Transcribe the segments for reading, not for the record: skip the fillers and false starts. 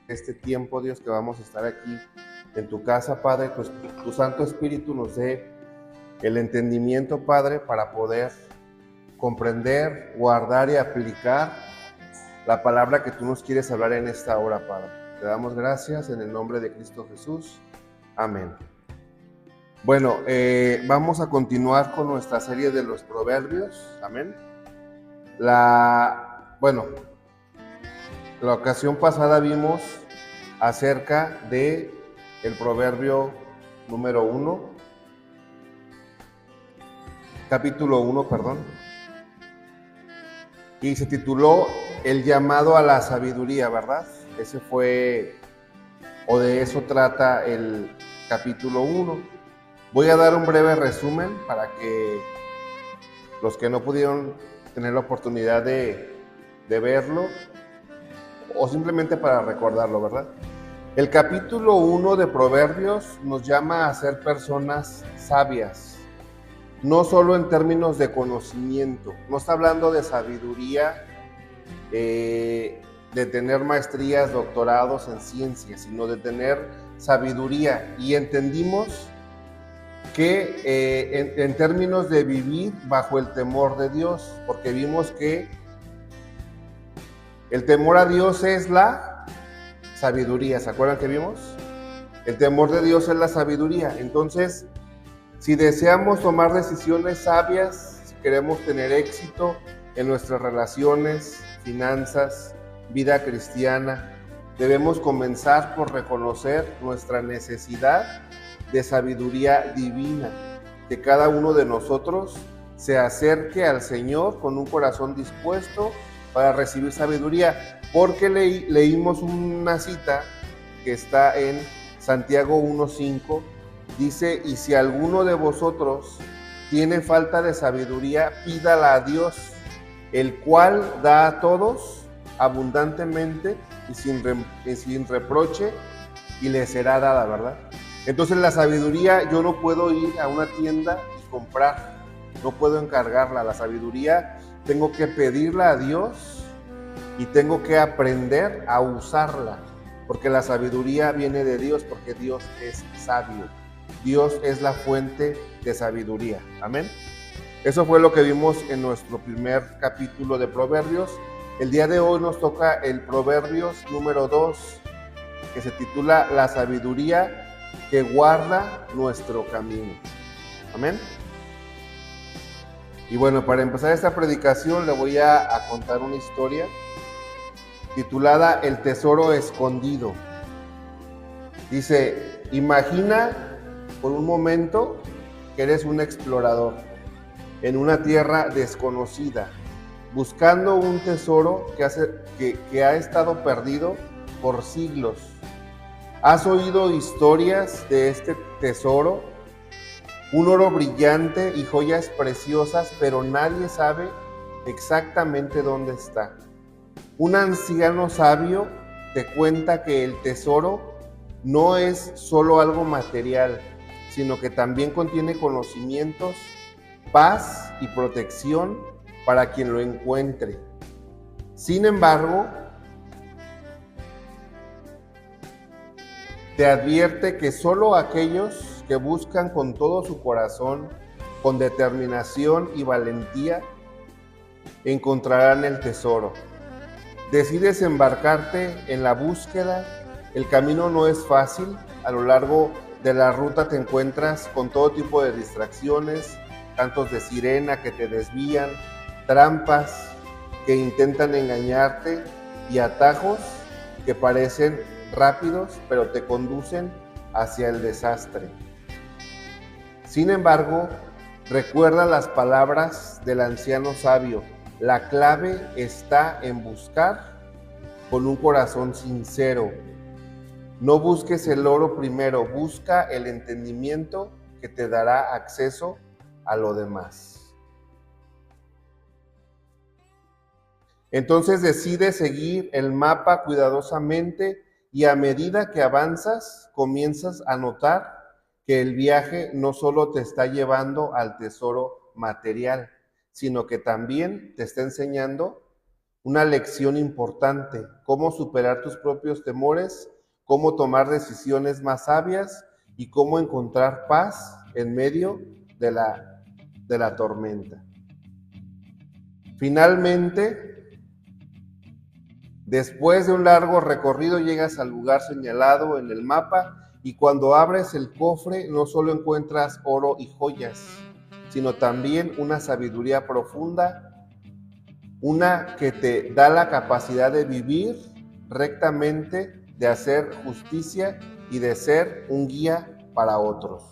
este tiempo, Dios, que vamos a estar aquí en tu casa, Padre, tu Santo Espíritu nos dé el entendimiento, Padre, para poder comprender, guardar y aplicar la palabra que tú nos quieres hablar en esta hora, Padre. Te damos gracias en el nombre de Cristo Jesús. Amén. Bueno, vamos a continuar con nuestra serie de los proverbios. Amén. La ocasión pasada vimos acerca de el proverbio número 1, capítulo 1, perdón, y se tituló El llamado a la sabiduría, ¿verdad? Ese fue, o de eso trata el capítulo 1. Voy a dar un breve resumen para que los que no pudieron tener la oportunidad de verlo, o simplemente para recordarlo, ¿verdad? El capítulo 1 de Proverbios nos llama a ser personas sabias, no solo en términos de conocimiento, no está hablando de sabiduría, de tener maestrías, doctorados en ciencias, sino de tener sabiduría. Y entendimos que en términos de vivir bajo el temor de Dios, porque vimos que el temor a Dios es la sabiduría. ¿Se acuerdan que vimos? El temor de Dios es la sabiduría. Entonces, si deseamos tomar decisiones sabias, si queremos tener éxito en nuestras relaciones, finanzas, vida cristiana, debemos comenzar por reconocer nuestra necesidad de sabiduría divina, que cada uno de nosotros se acerque al Señor con un corazón dispuesto para recibir sabiduría, porque leímos una cita que está en Santiago 1:5, dice: y si alguno de vosotros tiene falta de sabiduría, pídala a Dios, el cual da a todos abundantemente y sin reproche, y le será dada, ¿verdad? Entonces la sabiduría, yo no puedo ir a una tienda y comprar, no puedo encargarla. La sabiduría tengo que pedirla a Dios y tengo que aprender a usarla, porque la sabiduría viene de Dios, porque Dios es sabio. Dios es la fuente de sabiduría. Amén. Eso fue lo que vimos en nuestro primer capítulo de Proverbios. El día de hoy nos toca el Proverbios número 2, que se titula La sabiduría que guarda nuestro camino. Amén. Y bueno, para empezar esta predicación le voy a contar una historia titulada El tesoro escondido. Dice: imagina por un momento que eres un explorador en una tierra desconocida, buscando un tesoro que ha estado perdido por siglos. ¿Has oído historias de este tesoro? Un oro brillante y joyas preciosas, pero nadie sabe exactamente dónde está. Un anciano sabio te cuenta que el tesoro no es solo algo material, sino que también contiene conocimientos, paz y protección para quien lo encuentre. Sin embargo, te advierte que solo aquellos que buscan con todo su corazón, con determinación y valentía, encontrarán el tesoro. Decides embarcarte en la búsqueda. El camino no es fácil. A lo largo de la ruta te encuentras con todo tipo de distracciones, cantos de sirena que te desvían, trampas que intentan engañarte y atajos que parecen rápidos, pero te conducen hacia el desastre. Sin embargo, recuerda las palabras del anciano sabio: la clave está en buscar con un corazón sincero. No busques el oro primero, busca el entendimiento que te dará acceso a lo demás. Entonces decide seguir el mapa cuidadosamente y a medida que avanzas, comienzas a notar que el viaje no solo te está llevando al tesoro material, sino que también te está enseñando una lección importante, cómo superar tus propios temores, cómo tomar decisiones más sabias y cómo encontrar paz en medio de la tormenta. Finalmente, después de un largo recorrido llegas al lugar señalado en el mapa y cuando abres el cofre no solo encuentras oro y joyas, sino también una sabiduría profunda, una que te da la capacidad de vivir rectamente, de hacer justicia y de ser un guía para otros.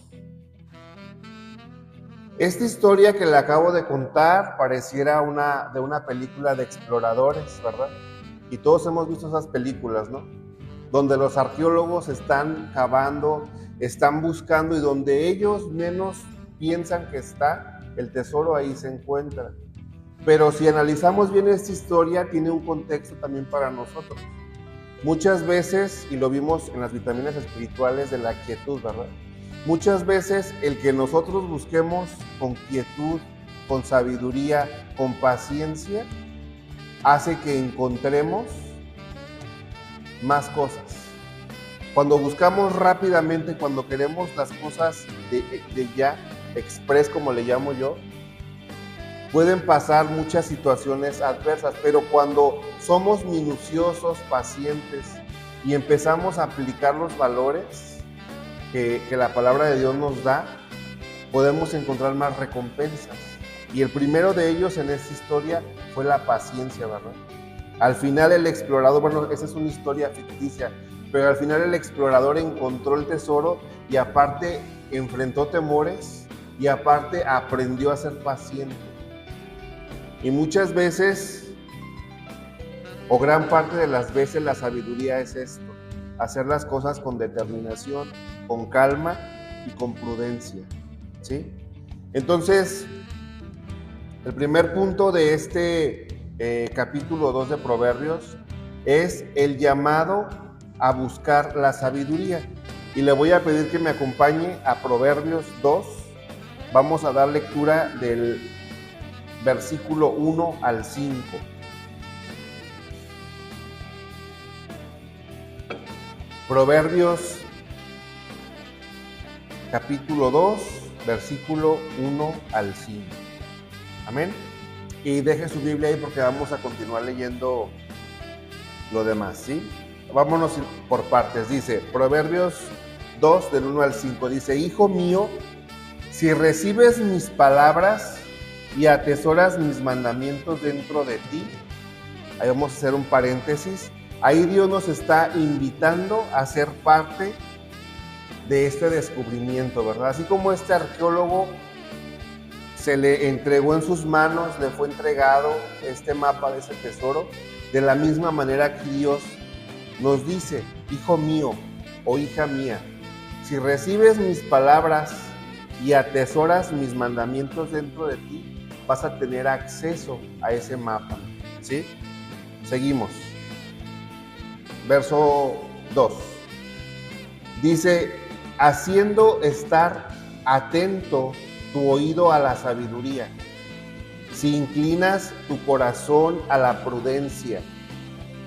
Esta historia que le acabo de contar pareciera de una película de exploradores, ¿verdad? Y todos hemos visto esas películas, ¿no? Donde los arqueólogos están cavando, están buscando y donde ellos menos piensan que está, el tesoro ahí se encuentra. Pero si analizamos bien esta historia, tiene un contexto también para nosotros. Muchas veces, y lo vimos en las vitaminas espirituales de la quietud, ¿verdad? Muchas veces el que nosotros busquemos con quietud, con sabiduría, con paciencia, hace que encontremos más cosas. Cuando buscamos rápidamente, cuando queremos las cosas de ya, express como le llamo yo, pueden pasar muchas situaciones adversas, pero cuando somos minuciosos, pacientes y empezamos a aplicar los valores que la palabra de Dios nos da, podemos encontrar más recompensas. Y el primero de ellos en esta historia fue la paciencia, ¿verdad? Al final el explorador, bueno, esa es una historia ficticia, pero al final el explorador encontró el tesoro y aparte enfrentó temores y aparte aprendió a ser paciente. Y muchas veces, o gran parte de las veces, la sabiduría es esto: hacer las cosas con determinación, con calma y con prudencia, ¿sí? Entonces, el primer punto de este capítulo 2 de Proverbios es el llamado a buscar la sabiduría. Y le voy a pedir que me acompañe a Proverbios 2. Vamos a dar lectura del versículo 1 al 5. Proverbios capítulo 2, versículo 1 al 5. Amén. Y deje su Biblia ahí porque vamos a continuar leyendo lo demás, ¿sí? Vámonos por partes. Dice, Proverbios 2, del 1 al 5, dice: Hijo mío, si recibes mis palabras y atesoras mis mandamientos dentro de ti. Ahí vamos a hacer un paréntesis. Ahí Dios nos está invitando a ser parte de este descubrimiento, ¿verdad? Así como este arqueólogo se le entregó en sus manos, le fue entregado este mapa de ese tesoro, de la misma manera que Dios nos dice: hijo mío o hija mía, si recibes mis palabras y atesoras mis mandamientos dentro de ti, vas a tener acceso a ese mapa, ¿sí? Seguimos. Verso 2. Dice: haciendo estar atento tu oído a la sabiduría, si inclinas tu corazón a la prudencia,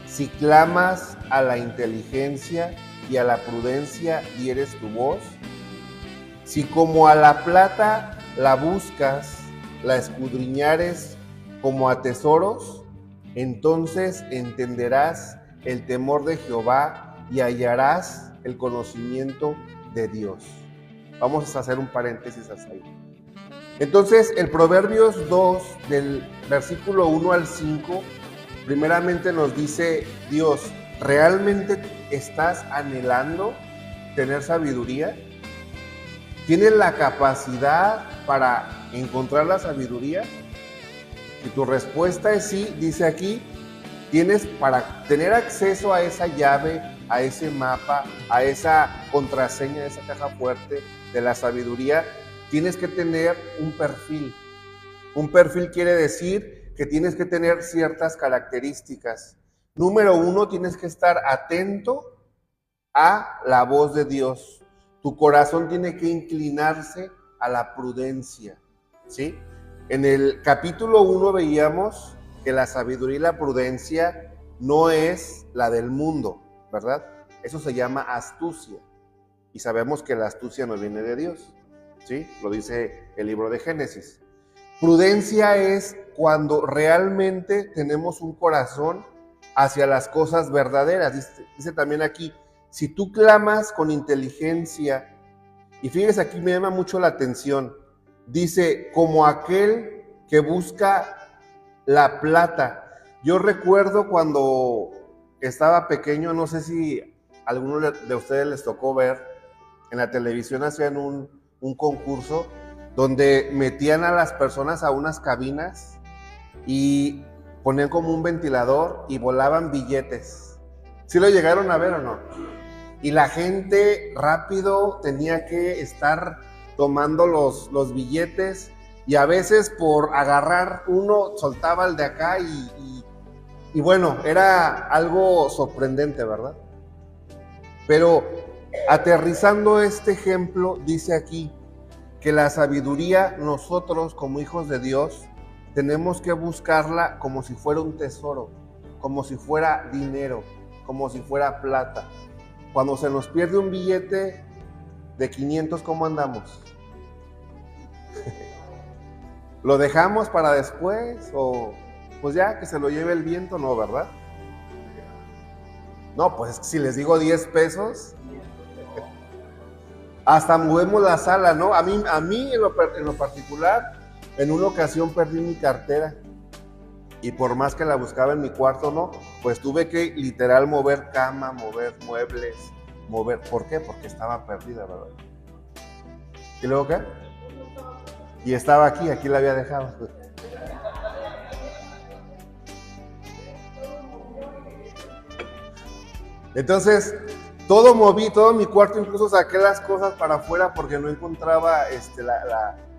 si clamas a la inteligencia y a la prudencia dieres tu voz, si como a la plata la buscas, la escudriñares como a tesoros, entonces entenderás el temor de Jehová y hallarás el conocimiento de Dios. Vamos a hacer un paréntesis hasta ahí. Entonces, el Proverbios 2, del versículo 1 al 5, primeramente nos dice Dios: ¿realmente estás anhelando tener sabiduría? ¿Tienes la capacidad para encontrar la sabiduría? Si tu respuesta es sí, dice aquí, tienes para tener acceso a esa llave, a ese mapa, a esa contraseña, a esa caja fuerte de la sabiduría, tienes que tener un perfil. Un perfil quiere decir que tienes que tener ciertas características. Número 1, tienes que estar atento a la voz de Dios. Tu corazón tiene que inclinarse a la prudencia, ¿sí? En el capítulo 1 veíamos que la sabiduría y la prudencia no es la del mundo, ¿verdad? Eso se llama astucia. Y sabemos que la astucia no viene de Dios, ¿sí? Lo dice el libro de Génesis. Prudencia es cuando realmente tenemos un corazón hacia las cosas verdaderas. Dice también aquí, si tú clamas con inteligencia, y fíjense, aquí me llama mucho la atención, dice, como aquel que busca la plata. Yo recuerdo cuando estaba pequeño, no sé si a alguno de ustedes les tocó ver, en la televisión hacían un concurso donde metían a las personas a unas cabinas y ponían como un ventilador y volaban billetes. ¿Sí lo llegaron a ver o no? Y la gente rápido tenía que estar tomando los billetes y a veces por agarrar uno soltaba el de acá y bueno, era algo sorprendente, ¿verdad? Pero aterrizando este ejemplo, dice aquí que la sabiduría, nosotros como hijos de Dios, tenemos que buscarla como si fuera un tesoro, como si fuera dinero, como si fuera plata. Cuando se nos pierde un billete de 500, ¿cómo andamos? ¿Lo dejamos para después o pues ya que se lo lleve el viento? No, ¿verdad? No, pues si les digo 10 pesos, hasta movemos la sala, ¿no? A mí en lo particular, en una ocasión perdí mi cartera y por más que la buscaba en mi cuarto, no, pues tuve que literal mover cama, mover muebles, ¿por qué? Porque estaba perdida, ¿verdad? ¿Y luego qué? Y estaba aquí la había dejado. Entonces, todo moví, todo mi cuarto, incluso saqué las cosas para afuera porque no encontraba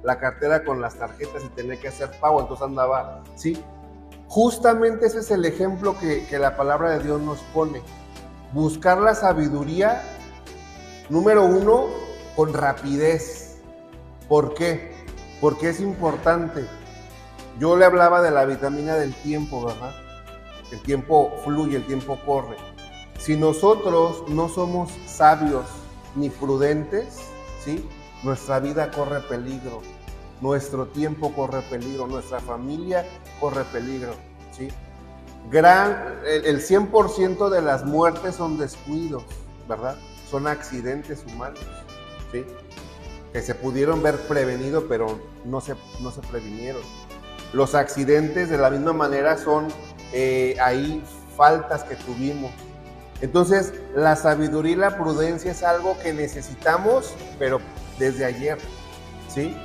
la cartera con las tarjetas y tenía que hacer pago, entonces andaba, ¿sí? Justamente ese es el ejemplo que la palabra de Dios nos pone. Buscar la sabiduría, número uno, con rapidez. ¿Por qué? Porque es importante. Yo le hablaba de la vitamina del tiempo, ¿verdad? El tiempo fluye, el tiempo corre. Si nosotros no somos sabios ni prudentes, ¿sí? Nuestra vida corre peligro, nuestro tiempo corre peligro, nuestra familia corre peligro, ¿sí? El 100% de las muertes son descuidos, ¿verdad? Son accidentes humanos, ¿sí? Que se pudieron ver prevenido, pero no se previnieron. Los accidentes de la misma manera son ahí faltas que tuvimos. Entonces, la sabiduría y la prudencia es algo que necesitamos, pero desde ayer, ¿sí?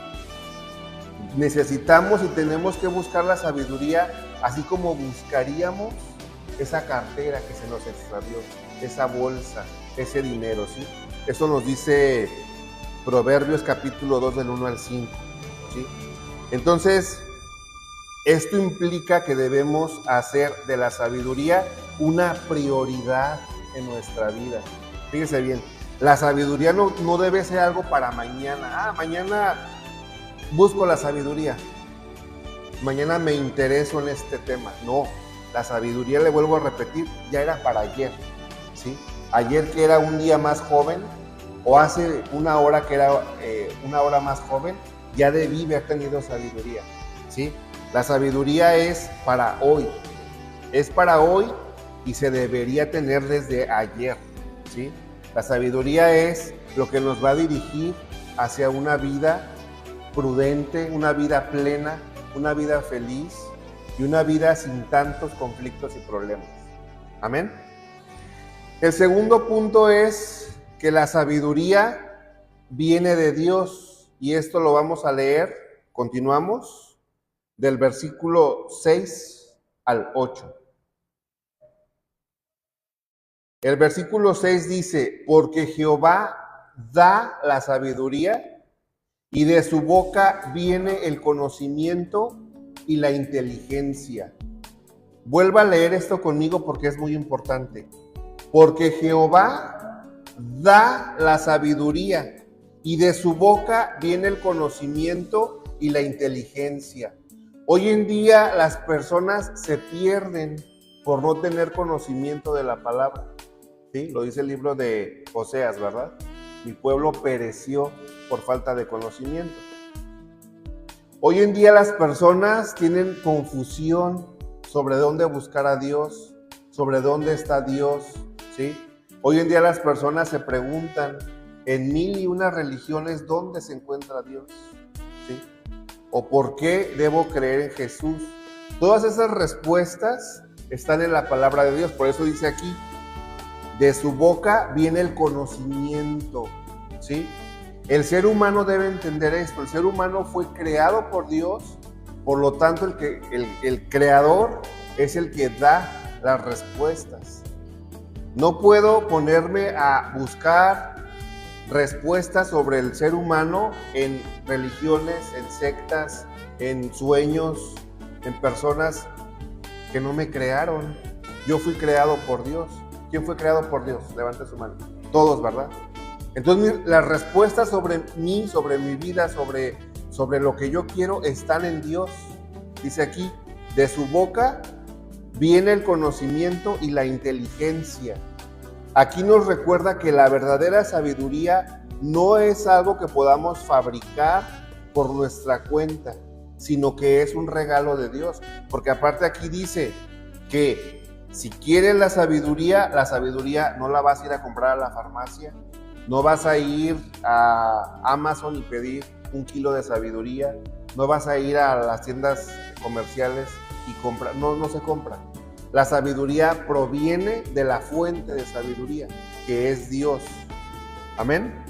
Necesitamos y tenemos que buscar la sabiduría, así como buscaríamos esa cartera que se nos extravió, esa bolsa, ese dinero, ¿sí? Eso nos dice Proverbios capítulo 2 del 1 al 5, ¿sí? Entonces, esto implica que debemos hacer de la sabiduría una prioridad en nuestra vida. Fíjese bien, la sabiduría no debe ser algo para mañana. Mañana busco la sabiduría. Mañana me intereso en este tema. No, la sabiduría, le vuelvo a repetir, ya era para ayer, ¿sí? Ayer que era un día más joven, o hace una hora que era una hora más joven, ya debí haber tenido sabiduría, ¿sí? La sabiduría es para hoy y se debería tener desde ayer, ¿sí? La sabiduría es lo que nos va a dirigir hacia una vida prudente, una vida plena, una vida feliz y una vida sin tantos conflictos y problemas. Amén. El segundo punto es que la sabiduría viene de Dios y esto lo vamos a leer, continuamos, del versículo 6 al 8. El versículo 6 dice, porque Jehová da la sabiduría y de su boca viene el conocimiento y la inteligencia. Vuelva a leer esto conmigo porque es muy importante. Porque Jehová da la sabiduría y de su boca viene el conocimiento y la inteligencia. Hoy en día las personas se pierden por no tener conocimiento de la palabra. ¿Sí? Lo dice el libro de Oseas, ¿verdad? Mi pueblo pereció por falta de conocimiento. Hoy en día las personas tienen confusión sobre dónde buscar a Dios, sobre dónde está Dios, ¿sí? Hoy en día las personas se preguntan en 1001 religiones dónde se encuentra Dios, ¿sí? O por qué debo creer en Jesús. Todas esas respuestas están en la palabra de Dios. Por eso dice aquí, de su boca viene el conocimiento, ¿sí? El ser humano debe entender esto. El ser humano fue creado por Dios, por lo tanto el creador es el que da las respuestas. No puedo ponerme a buscar respuestas sobre el ser humano en religiones, en sectas, en sueños, en personas que no me crearon. Yo fui creado por Dios. ¿Quién fue creado por Dios? Levante su mano. Todos, ¿verdad? Entonces las respuestas sobre mí, sobre mi vida, sobre lo que yo quiero están en Dios. Dice aquí, de su boca viene el conocimiento y la inteligencia. Aquí nos recuerda que la verdadera sabiduría no es algo que podamos fabricar por nuestra cuenta, sino que es un regalo de Dios. Porque aparte aquí dice que si quieres la sabiduría no la vas a ir a comprar a la farmacia. No vas a ir a Amazon y pedir 1 kilo de sabiduría. No vas a ir a las tiendas comerciales y comprar. No se compra. La sabiduría proviene de la fuente de sabiduría, que es Dios. Amén.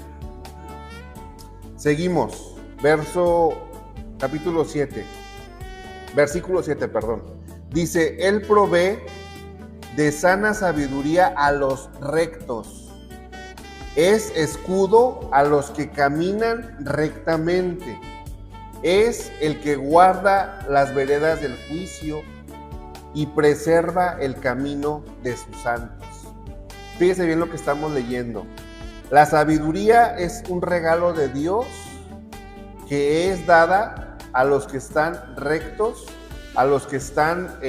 Seguimos. Capítulo 7. Versículo 7, perdón. Dice, Él provee de sana sabiduría a los rectos. Es escudo a los que caminan rectamente. Es el que guarda las veredas del juicio y preserva el camino de sus santos. Fíjese bien lo que estamos leyendo. La sabiduría es un regalo de Dios que es dada a los que están rectos, a los que están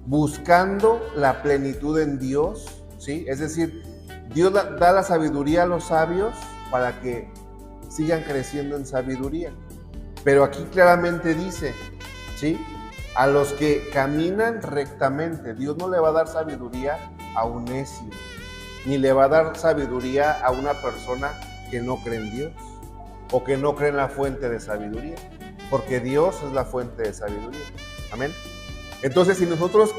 buscando la plenitud en Dios, ¿sí? Es decir, Dios da la sabiduría a los sabios para que sigan creciendo en sabiduría. Pero aquí claramente dice, ¿sí? A los que caminan rectamente. Dios no le va a dar sabiduría a un necio, ni le va a dar sabiduría a una persona que no cree en Dios o que no cree en la fuente de sabiduría, porque Dios es la fuente de sabiduría. Amén. Entonces, si nosotros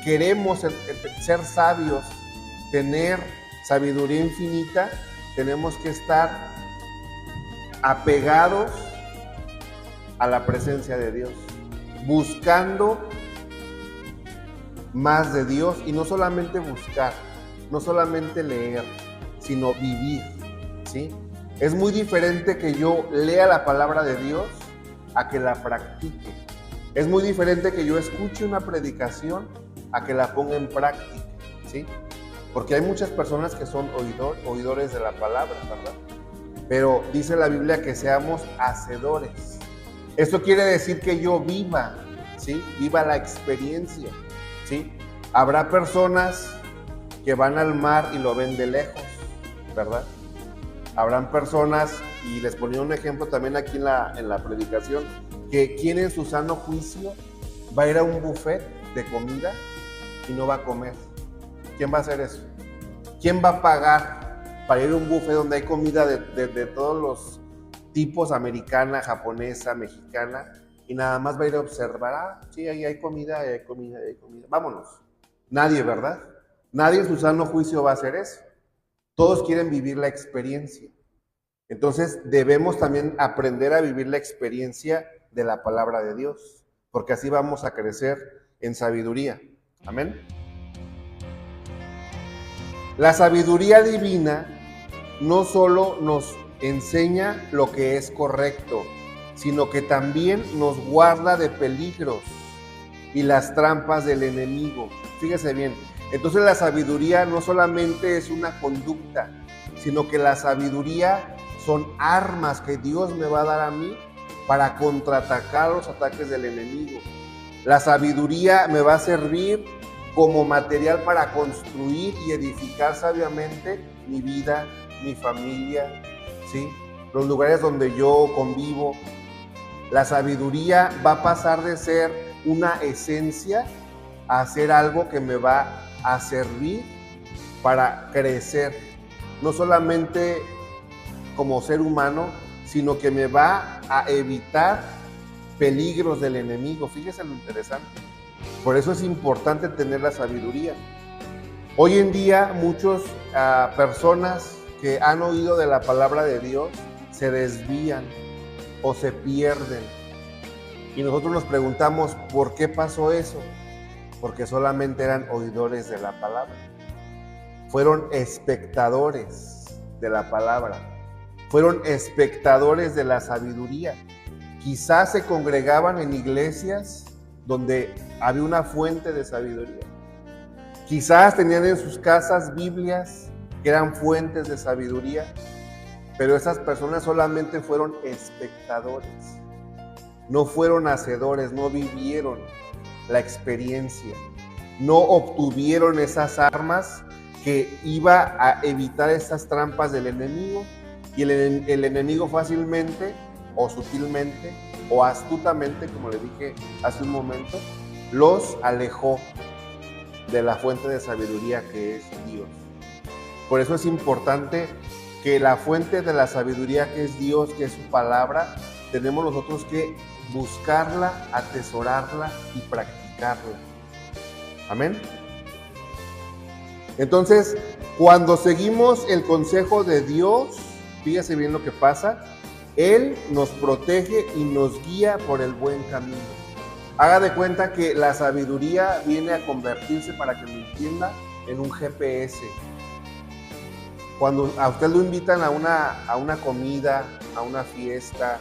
queremos ser sabios, tener sabiduría infinita, tenemos que estar apegados a la presencia de Dios, buscando más de Dios, y no solamente buscar, no solamente leer, sino vivir, ¿sí? Es muy diferente que yo lea la palabra de Dios a que la practique. Es muy diferente que yo escuche una predicación a que la ponga en práctica, ¿sí? Porque hay muchas personas que son oidores de la palabra, ¿verdad? Pero dice la Biblia que seamos hacedores. Esto quiere decir que yo viva, ¿sí? Viva la experiencia, ¿sí? Habrá personas que van al mar y lo ven de lejos, ¿verdad? Habrán personas, y les ponía un ejemplo también aquí en la predicación, que quien en su sano juicio va a ir a un buffet de comida y no va a comer. ¿Quién va a hacer eso? ¿Quién va a pagar para ir a un buffet donde hay comida de todos los tipos, americana, japonesa, mexicana, y nada más va a ir a observar? Sí, ahí hay comida, ahí hay comida, ahí hay comida. Vámonos. Nadie, ¿verdad? Nadie en su sano juicio va a hacer eso. Todos quieren vivir la experiencia. Entonces debemos también aprender a vivir la experiencia de la palabra de Dios, porque así vamos a crecer en sabiduría. Amén. La sabiduría divina no solo nos enseña lo que es correcto, sino que también nos guarda de peligros y las trampas del enemigo. Fíjese bien. Entonces la sabiduría no solamente es una conducta, sino que la sabiduría son armas que Dios me va a dar a mí para contraatacar los ataques del enemigo. La sabiduría me va a servir como material para construir y edificar sabiamente mi vida, mi familia, ¿sí? Los lugares donde yo convivo. La sabiduría va a pasar de ser una esencia a ser algo que me va a servir para crecer, no solamente como ser humano, sino que me va a evitar peligros del enemigo. Fíjese lo interesante. Por eso es importante tener la sabiduría. Hoy en día muchas personas que han oído de la palabra de Dios se desvían o se pierden. Y nosotros nos preguntamos, ¿por qué pasó eso? Porque solamente eran oidores de la palabra. Fueron espectadores de la palabra. Fueron espectadores de la sabiduría. Quizás se congregaban en iglesias donde había una fuente de sabiduría. Quizás tenían en sus casas Biblias que eran fuentes de sabiduría, pero esas personas solamente fueron espectadores. No fueron hacedores, no vivieron la experiencia, no obtuvieron esas armas que iba a evitar esas trampas del enemigo, y el enemigo fácilmente o sutilmente o astutamente, como le dije hace un momento, los alejó de la fuente de sabiduría que es Dios. Por eso es importante que la fuente de la sabiduría que es Dios, que es su palabra, tenemos nosotros que buscarla, atesorarla y practicarla. Amén. Entonces, cuando seguimos el consejo de Dios, fíjese bien lo que pasa, Él nos protege y nos guía por el buen camino. Haga de cuenta que la sabiduría viene a convertirse, para que me entienda, en un GPS. Cuando a usted lo invitan a una comida, a una fiesta,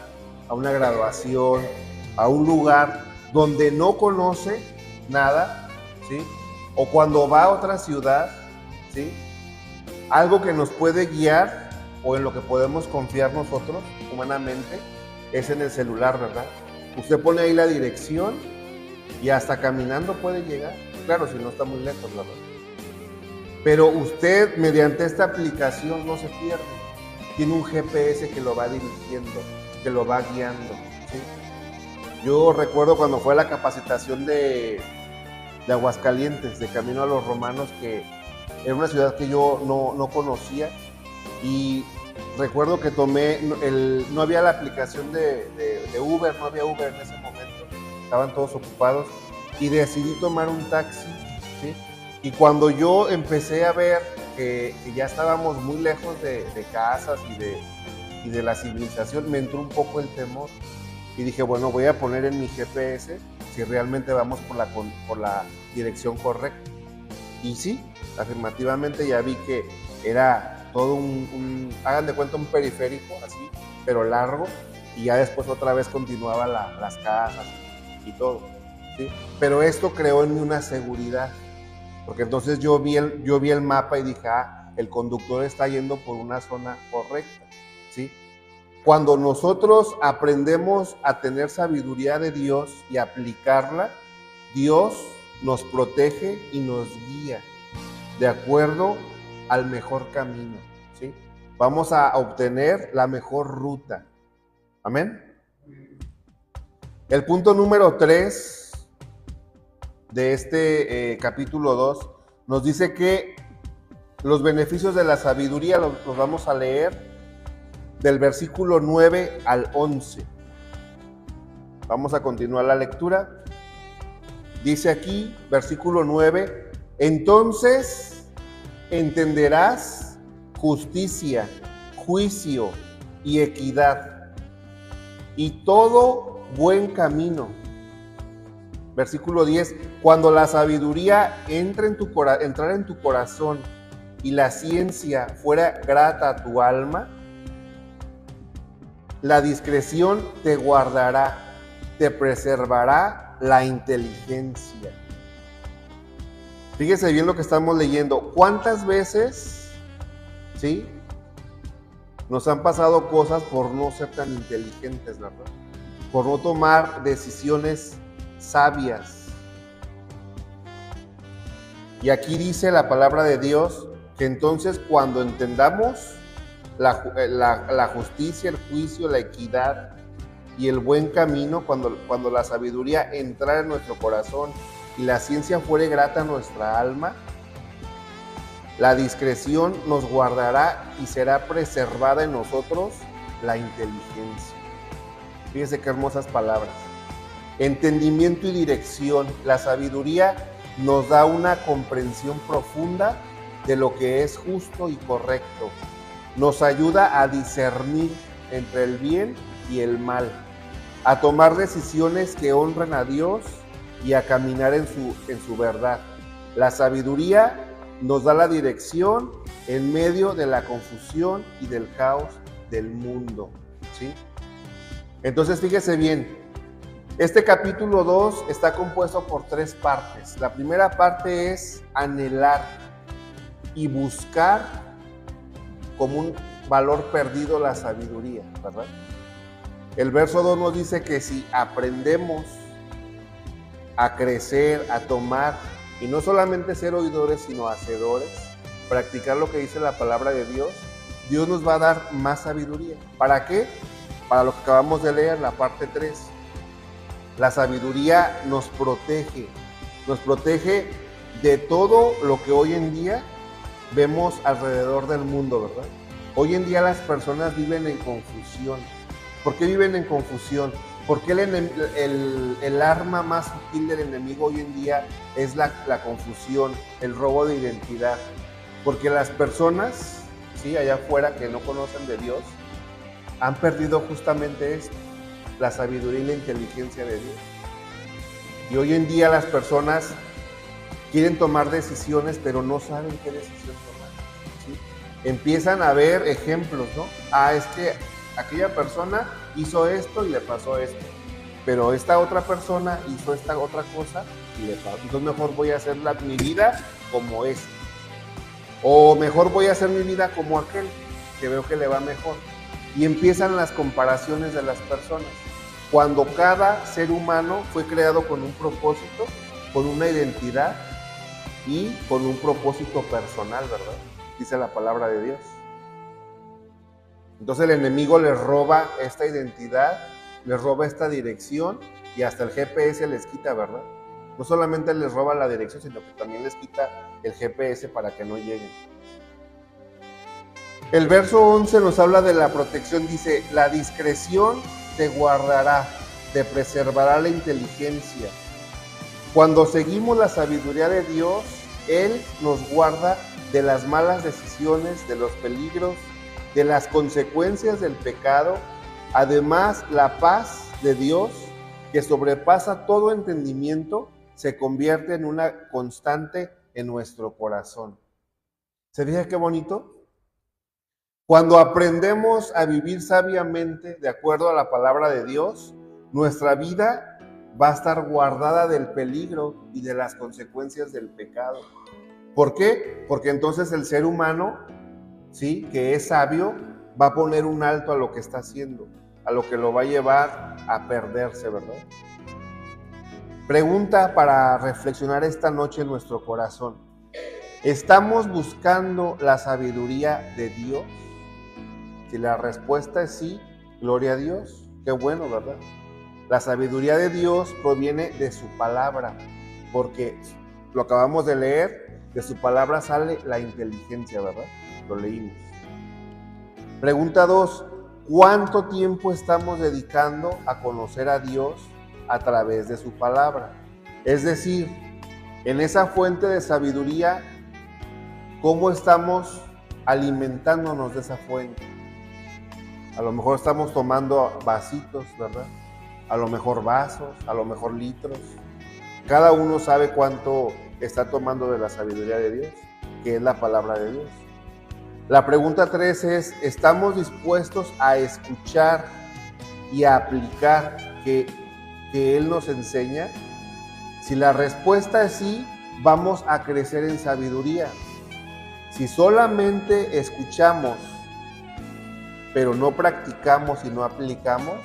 a una graduación, a un lugar donde no conoce nada, ¿sí? O cuando va a otra ciudad, ¿sí? Algo que nos puede guiar o en lo que podemos confiar nosotros humanamente es en el celular, ¿verdad? Usted pone ahí la dirección y hasta caminando puede llegar. Claro, si no está muy lejos, ¿verdad? Pero usted, mediante esta aplicación, no se pierde. Tiene un GPS que lo va dirigiendo, que lo va guiando, ¿sí? Yo recuerdo cuando fue la capacitación de Aguascalientes, de Camino a los Romanos, que era una ciudad que yo no conocía, y recuerdo que no había la aplicación de Uber, no había Uber en ese momento, estaban todos ocupados, y decidí tomar un taxi, ¿sí? Y cuando yo empecé a ver que ya estábamos muy lejos de casas y de la civilización, me entró un poco el temor. Y dije, bueno, voy a poner en mi GPS si realmente vamos por la dirección correcta. Y sí, afirmativamente ya vi que era todo hagan de cuenta un periférico así, pero largo, y ya después otra vez continuaba las casas y todo, ¿sí? Pero esto creó en mí una seguridad, porque entonces yo vi el mapa y dije, el conductor está yendo por una zona correcta, ¿sí? Cuando nosotros aprendemos a tener sabiduría de Dios y aplicarla, Dios nos protege y nos guía de acuerdo al mejor camino, ¿sí? Vamos a obtener la mejor ruta. Amén. El punto número 3 de este capítulo 2 nos dice que los beneficios de la sabiduría los vamos a leer del versículo 9 al 11. Vamos a continuar la lectura. Dice aquí, versículo 9, entonces entenderás justicia, juicio y equidad y todo buen camino. Versículo 10, cuando la sabiduría entrara en tu corazón y la ciencia fuera grata a tu alma, la discreción te guardará, te preservará la inteligencia. Fíjese bien lo que estamos leyendo. ¿Cuántas veces, nos han pasado cosas por no ser tan inteligentes, verdad? por no tomar decisiones sabias. Y aquí dice la palabra de Dios que entonces cuando entendamos la justicia, el juicio, la equidad y el buen camino, cuando la sabiduría entrara en nuestro corazón y la ciencia fuere grata a nuestra alma, la discreción nos guardará y será preservada en nosotros la inteligencia. Fíjese qué hermosas palabras. Entendimiento y dirección. La sabiduría nos da una comprensión profunda de lo que es justo y correcto. Nos ayuda a discernir entre el bien y el mal, a tomar decisiones que honren a Dios y a caminar en su verdad. La sabiduría nos da la dirección en medio de la confusión y del caos del mundo, ¿sí? Entonces, fíjese bien, este capítulo 2 está compuesto por 3 partes. La primera parte es anhelar y buscar como un valor perdido la sabiduría, ¿verdad? El verso 2 nos dice que si aprendemos a crecer, a tomar, y no solamente ser oidores, sino hacedores, practicar lo que dice la palabra de Dios, Dios nos va a dar más sabiduría. ¿Para qué? Para lo que acabamos de leer, la parte 3. La sabiduría nos protege de todo lo que hoy en día vemos alrededor del mundo, ¿verdad? Hoy en día las personas viven en confusión. ¿Por qué viven en confusión? Porque el arma más sutil del enemigo hoy en día es la confusión, el robo de identidad. Porque las personas, ¿sí?, allá afuera que no conocen de Dios, han perdido justamente esto, la sabiduría y la inteligencia de Dios. Y hoy en día las personas quieren tomar decisiones, pero no saben qué decisión tomar, ¿sí? Empiezan a ver ejemplos, ¿no? Es que aquella persona hizo esto y le pasó esto, pero esta otra persona hizo esta otra cosa y le pasó. Entonces mejor voy a hacer mi vida como este, o mejor voy a hacer mi vida como aquel, que veo que le va mejor. Y empiezan las comparaciones de las personas, cuando cada ser humano fue creado con un propósito, con una identidad y con un propósito personal, ¿verdad? Dice la palabra de Dios. Entonces el enemigo les roba esta identidad, les roba esta dirección y hasta el GPS les quita, ¿verdad? No solamente les roba la dirección, sino que también les quita el GPS para que no lleguen. El verso 11 nos habla de la protección, dice, la discreción te guardará, te preservará la inteligencia. Cuando seguimos la sabiduría de Dios, Él nos guarda de las malas decisiones, de los peligros, de las consecuencias del pecado. Además, la paz de Dios, que sobrepasa todo entendimiento, se convierte en una constante en nuestro corazón. ¿Se fija qué bonito? Cuando aprendemos a vivir sabiamente de acuerdo a la palabra de Dios, nuestra vida va a estar guardada del peligro y de las consecuencias del pecado. ¿Por qué? Porque entonces el ser humano, ¿sí?, que es sabio, va a poner un alto a lo que está haciendo, a lo que lo va a llevar a perderse, ¿verdad? Pregunta para reflexionar esta noche en nuestro corazón. ¿Estamos buscando la sabiduría de Dios? Si la respuesta es sí, gloria a Dios, qué bueno, ¿verdad? La sabiduría de Dios proviene de su palabra, porque lo acabamos de leer, de su palabra sale la inteligencia, ¿verdad? Lo leímos. Pregunta 2, ¿cuánto tiempo estamos dedicando a conocer a Dios a través de su palabra? Es decir, en esa fuente de sabiduría, ¿cómo estamos alimentándonos de esa fuente? A lo mejor estamos tomando vasitos, ¿verdad? A lo mejor vasos, a lo mejor litros. Cada uno sabe cuánto está tomando de la sabiduría de Dios, que es la palabra de Dios. La pregunta 3 es, ¿estamos dispuestos a escuchar y a aplicar que Él nos enseña? Si la respuesta es sí, vamos a crecer en sabiduría. Si solamente escuchamos, pero no practicamos y no aplicamos,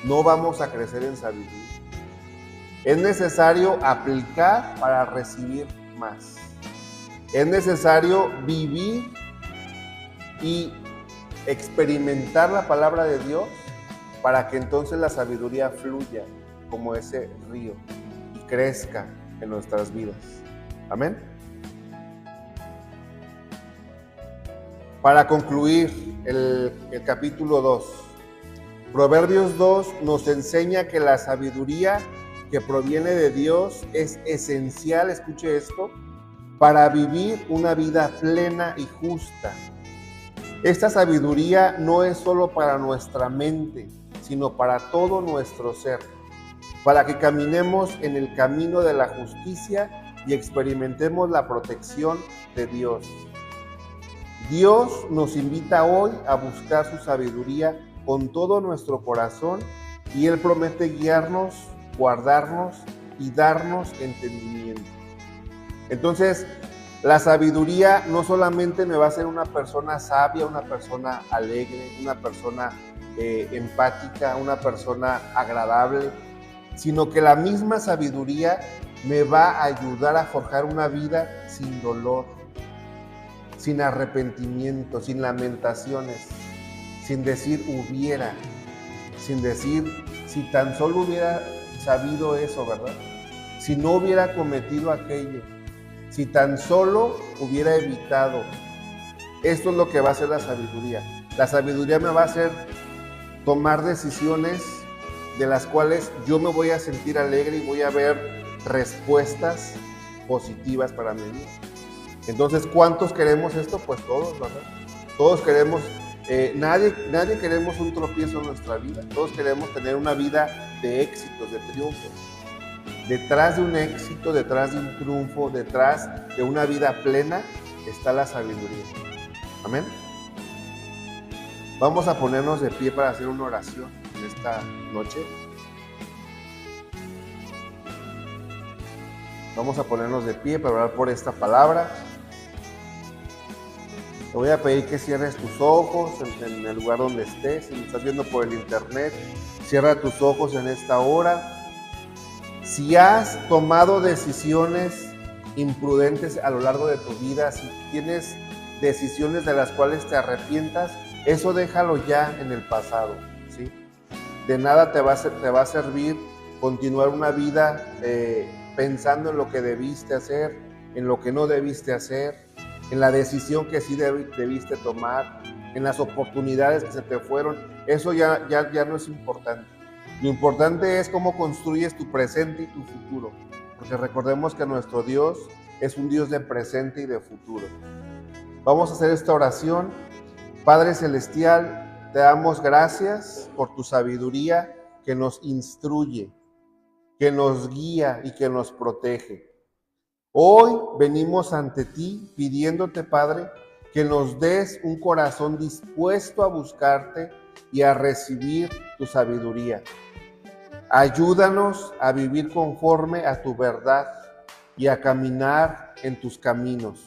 no vamos a crecer en sabiduría. Es necesario aplicar para recibir más. Es necesario vivir y experimentar la palabra de Dios para que entonces la sabiduría fluya como ese río y crezca en nuestras vidas. Amén. Para concluir el capítulo 2, Proverbios 2 nos enseña que la sabiduría que proviene de Dios es esencial, escuche esto, para vivir una vida plena y justa. Esta sabiduría no es solo para nuestra mente, sino para todo nuestro ser, para que caminemos en el camino de la justicia y experimentemos la protección de Dios. Dios nos invita hoy a buscar su sabiduría con todo nuestro corazón y Él promete guiarnos, guardarnos y darnos entendimiento. Entonces, la sabiduría no solamente me va a hacer una persona sabia, una persona alegre, una persona empática, una persona agradable, sino que la misma sabiduría me va a ayudar a forjar una vida sin dolor, sin arrepentimiento, sin lamentaciones, sin decir hubiera, sin decir si tan solo hubiera sabido eso, ¿verdad? Si no hubiera cometido aquello, si tan solo hubiera evitado. Esto es lo que va a hacer la sabiduría. La sabiduría me va a hacer tomar decisiones de las cuales yo me voy a sentir alegre y voy a ver respuestas positivas para mi vida. Entonces, ¿cuántos queremos esto? Pues todos, ¿verdad? Todos queremos, nadie queremos un tropiezo en nuestra vida. Todos queremos tener una vida de éxitos, de triunfos. Detrás de un éxito, detrás de un triunfo, detrás de una vida plena, está la sabiduría. Amén. Vamos a ponernos de pie para hacer una oración en esta noche. Vamos a ponernos de pie para orar por esta palabra. Te voy a pedir que cierres tus ojos en el lugar donde estés. Si me estás viendo por el internet, cierra tus ojos en esta hora. Si has tomado decisiones imprudentes a lo largo de tu vida, si tienes decisiones de las cuales te arrepientas, eso déjalo ya en el pasado, ¿sí? De nada te va a servir continuar una vida pensando en lo que debiste hacer, en lo que no debiste hacer, en la decisión que sí debiste tomar, en las oportunidades que se te fueron. Eso ya no es importante. Lo importante es cómo construyes tu presente y tu futuro, porque recordemos que nuestro Dios es un Dios de presente y de futuro. Vamos a hacer esta oración. Padre Celestial, te damos gracias por tu sabiduría que nos instruye, que nos guía y que nos protege. Hoy venimos ante ti pidiéndote, Padre, que nos des un corazón dispuesto a buscarte y a recibir tu sabiduría. Ayúdanos a vivir conforme a tu verdad y a caminar en tus caminos.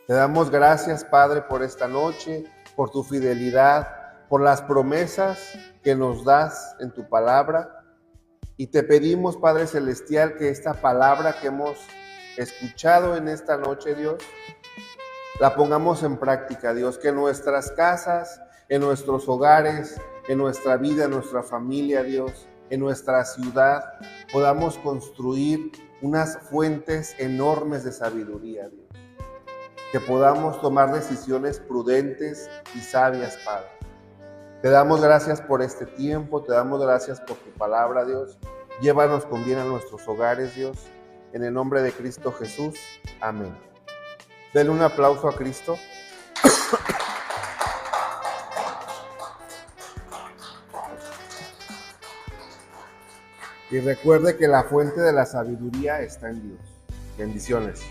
Te damos gracias, Padre, por esta noche, por tu fidelidad, por las promesas que nos das en tu palabra. Y te pedimos, Padre Celestial, que esta palabra que hemos escuchado en esta noche, Dios, la pongamos en práctica, Dios, que en nuestras casas, en nuestros hogares, en nuestra vida, en nuestra familia, Dios, en nuestra ciudad, podamos construir unas fuentes enormes de sabiduría, Dios. Que podamos tomar decisiones prudentes y sabias, Padre. Te damos gracias por este tiempo, te damos gracias por tu palabra, Dios. Llévanos con bien a nuestros hogares, Dios. En el nombre de Cristo Jesús. Amén. Denle un aplauso a Cristo. Y recuerde que la fuente de la sabiduría está en Dios. Bendiciones.